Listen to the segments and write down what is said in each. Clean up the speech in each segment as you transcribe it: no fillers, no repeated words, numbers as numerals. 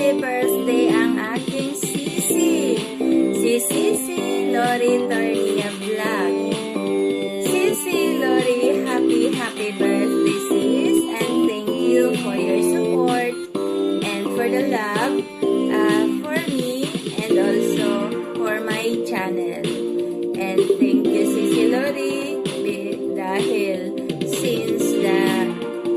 happy birthday ang aking sisi. Si Sisi Lori Tornia Vlog. Sisi Lori, happy birthday sis. And thank you for your support and for the love for me and also for my channel. And thank you Sisi Lori dahil since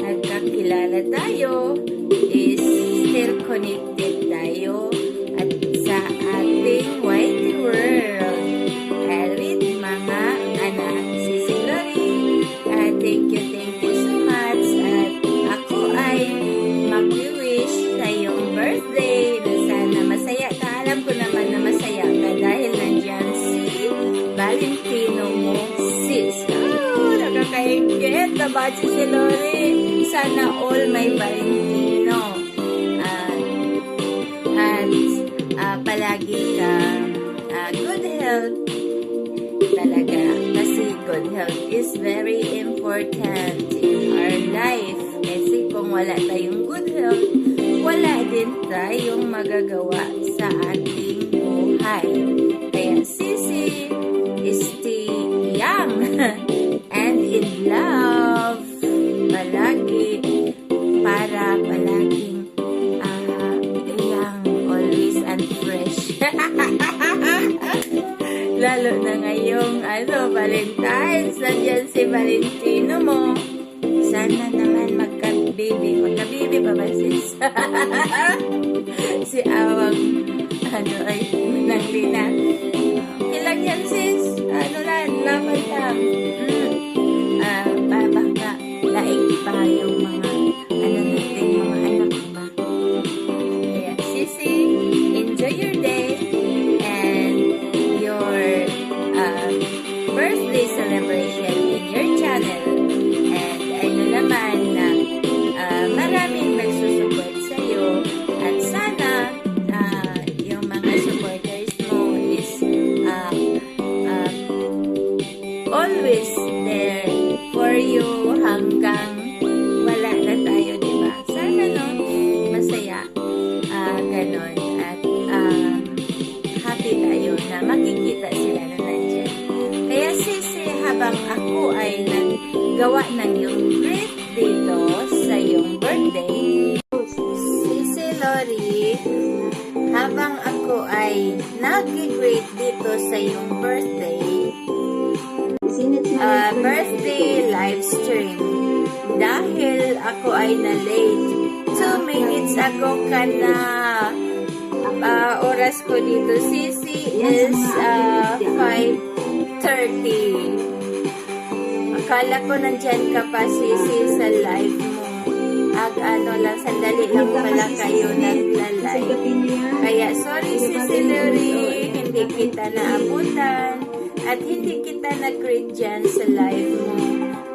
nagkakilala tayo is still connected tayo at sa ating white world with mga anak. Sisi Lori, thank you so much at ako ay mag-wish sa iyong birthday na sana masaya ka. Alam ko naman na masaya ka dahil nandyan si Valentino mo, sis. Nakakaingit na ba si Lori? Sana all my Valentino at palagi ka good health talaga, kasi good health is very important in our life. Kasi kung wala tayong good health, wala din tayong magagawa sa ating buhay. Kaya sisi, stay young and in love palagi para palaging young always and fresh. Lalo na ngayong Valentine's, nandiyan si Valentino mo. Sana naman magka-baby pa ba sis? Si Awang ay nanglina. Ilang yan sis? Laman lang. Baka laig pa yung mga natin, mga anak ba? Kaya sisi, enjoy your day and your birthday celebration in your channel. And ano naman na maraming nagsusupport sa'yo at sana yung mga supporters mo is always there for you hanggang wala na tayo, diba? Sana masaya ganon at happy tayo na makikita sila na nandyan. Kaya sisi, habang ako ay naggawa ng yung great dito sa yung birthday, Sisi Lori, habang ako ay nag-great dito sa yung birthday live stream, dahil ako ay na-late 2 minutes ago ka na oras ko dito sisi is 5:30. Akala ko nandyan ka pa sisi sa live mo. Lang, sandali lang pala kayo nagla-live. Kaya sorry Sisi Lori, hindi kita naabutan at hindi kita nag-greet dyan sa live mo.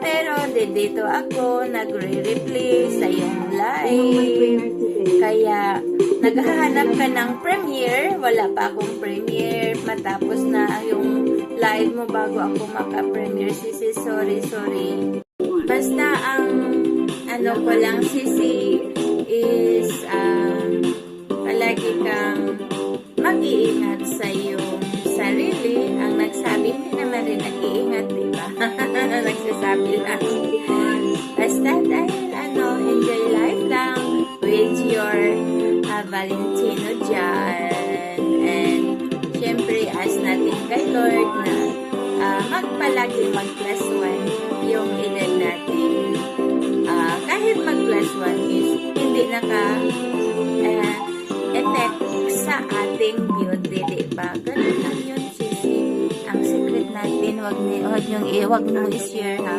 Pero dito ako nagre-replay sa iyong live. Kaya naghahanap ka ng premiere. Wala pa akong premiere. Matapos na yung live mo bago ako maka-premiere. Sisi, sorry. Basta ang ko lang sisi is palagi kang mag-iingat sa iyong sarili. Ang nagsabi, hindi naman rin nag-iingat, diba? Nagsasabi lang. Basta dahil enjoy life lang with your Valentino dyan. And syempre, ask natin kay Lord na magpalagi mag+1 yung edad natin. Kahit mag+1 is hindi naka-effect sa ating beauty, diba? Ganun lang yun, sisi. Ang secret natin, wag nyo i-share, ha?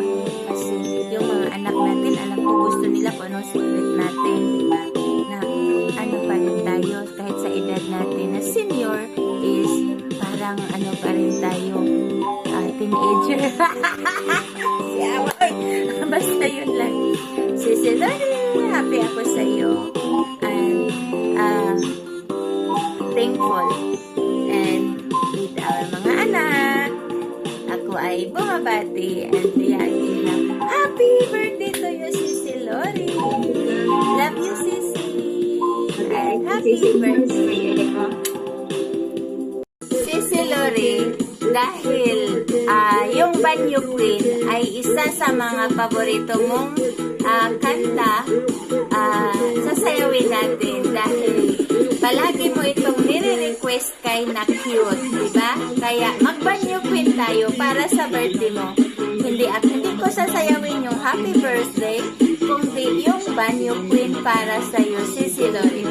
Kasi yung mga anak natin, alam ko gusto nila kung anong secret natin, diba? Na pa rin tayo, kahit sa edad natin na senior, is parang pa rin tayo, teenager. Si Away. Basta yun lang. Sisi Lori, happy ako sa iyo. And thankful. And with our mga anak, ako ay bumabati and liyagi na happy birthday to you, Sisi Lori. Love you, Sisi. Happy birthday! Sisi Lori, dahil yung Banyo Queen ay isa sa mga paborito mong kanta, sasayawin natin dahil palagi mo itong nire-request kay na cute, di ba? Kaya mag-Banyo Queen tayo para sa birthday mo. Hindi ko sasayawin yung happy birthday, kundi yung Banyo Queen para sa'yo, Sisi Lori.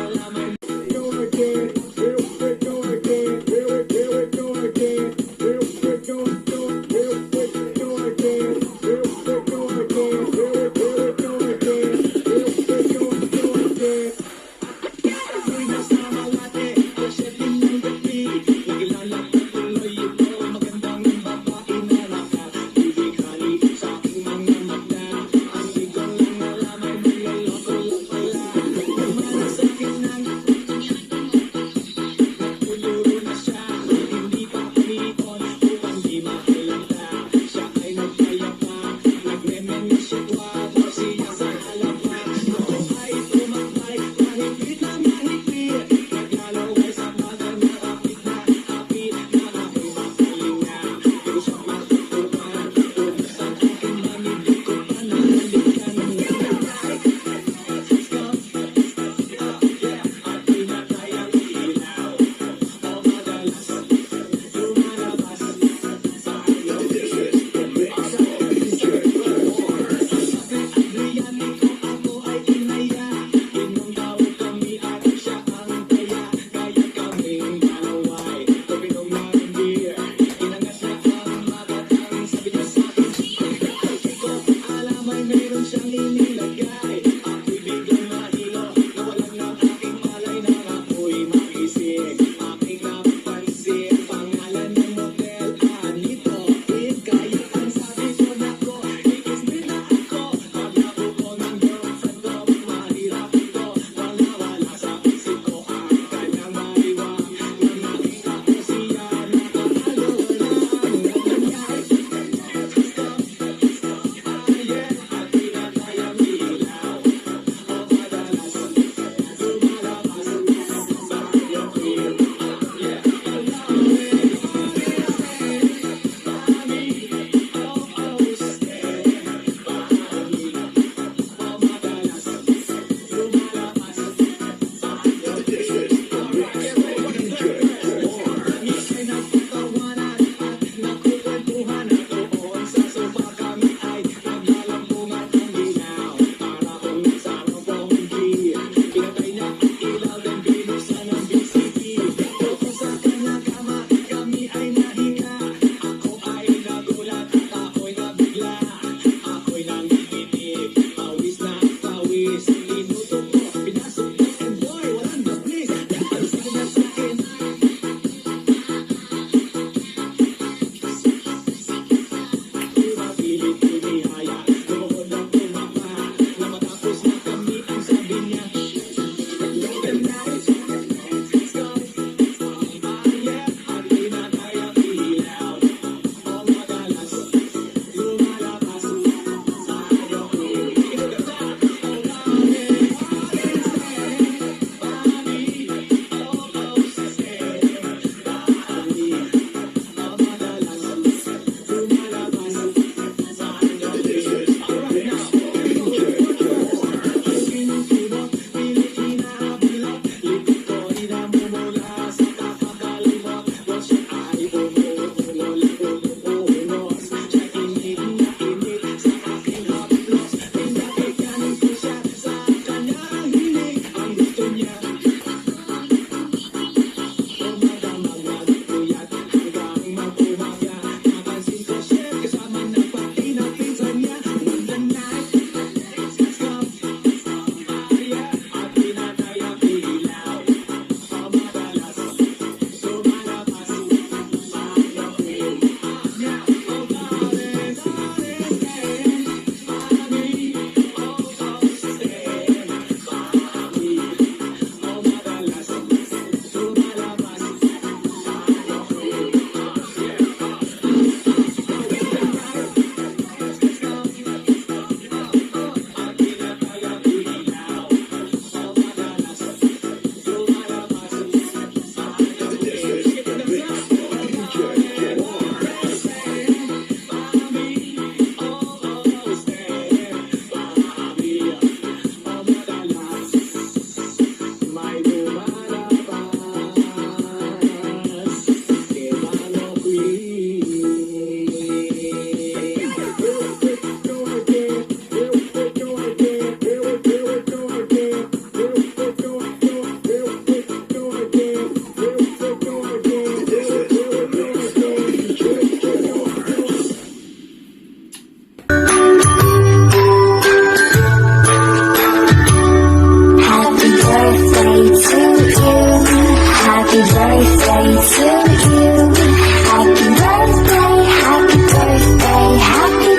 Say